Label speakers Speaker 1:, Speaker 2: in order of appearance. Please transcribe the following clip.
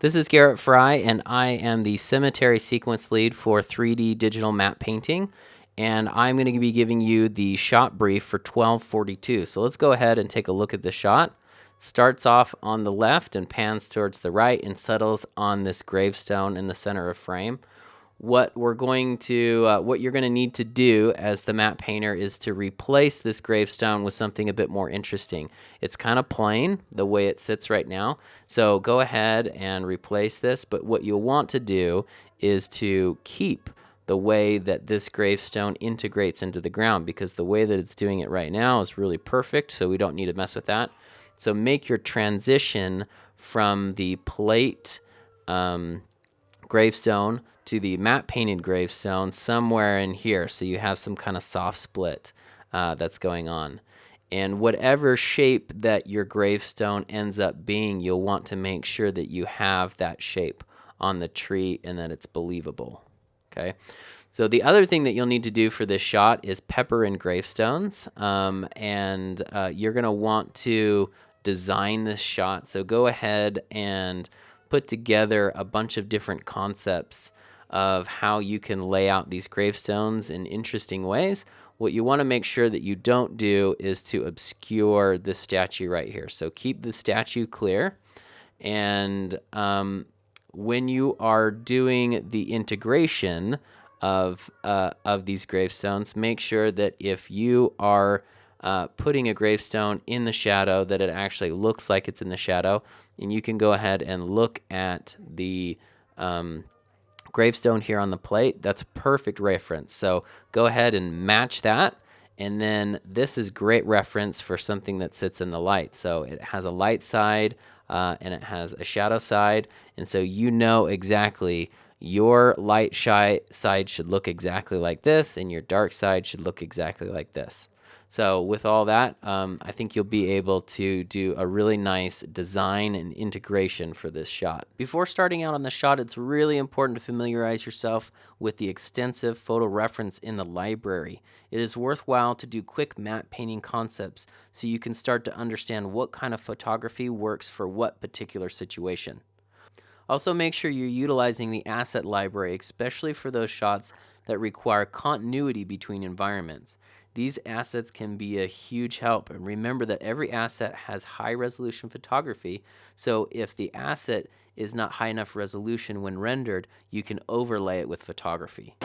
Speaker 1: This is Garrett Fry, and I am the cemetery sequence lead for 3D digital map painting. And I'm going to be giving you the shot brief for 1242. So let's go ahead and take a look at the shot. Starts off on the left and pans towards the right and settles on this gravestone in the center of frame. What you're going to need to do as the map painter is to replace this gravestone with something a bit more interesting. It's kind of plain the way it sits right now, so go ahead and replace this, but what you'll want to do is to keep the way that this gravestone integrates into the ground, because the way that it's doing it right now is really perfect, so we don't need to mess with that. So make your transition from the plate gravestone to the matte painted gravestone somewhere in here, so you have some kind of soft split that's going on. And whatever shape that your gravestone ends up being, you'll want to make sure that you have that shape on the tree and that it's believable. Okay. So the other thing that you'll need to do for this shot is pepper in gravestones, and you're going to want to design this shot. So go ahead and put together a bunch of different concepts of how you can lay out these gravestones in interesting ways. What you want to make sure that you don't do is to obscure this statue right here. So keep the statue clear, and when you are doing the integration of these gravestones, make sure that if you are putting a gravestone in the shadow, that it actually looks like it's in the shadow. And you can go ahead and look at the gravestone here on the plate. That's a perfect reference. So go ahead and match that. And then this is great reference for something that sits in the light. So it has a light side and it has a shadow side. And so you know exactly your light side should look exactly like this, and your dark side should look exactly like this. So with all that, I think you'll be able to do a really nice design and integration for this shot. Before starting out on the shot, it's really important to familiarize yourself with the extensive photo reference in the library. It is worthwhile to do quick matte painting concepts so you can start to understand what kind of photography works for what particular situation. Also, make sure you're utilizing the asset library, especially for those shots that require continuity between environments. These assets can be a huge help, and remember that every asset has high resolution photography, so if the asset is not high enough resolution when rendered, you can overlay it with photography.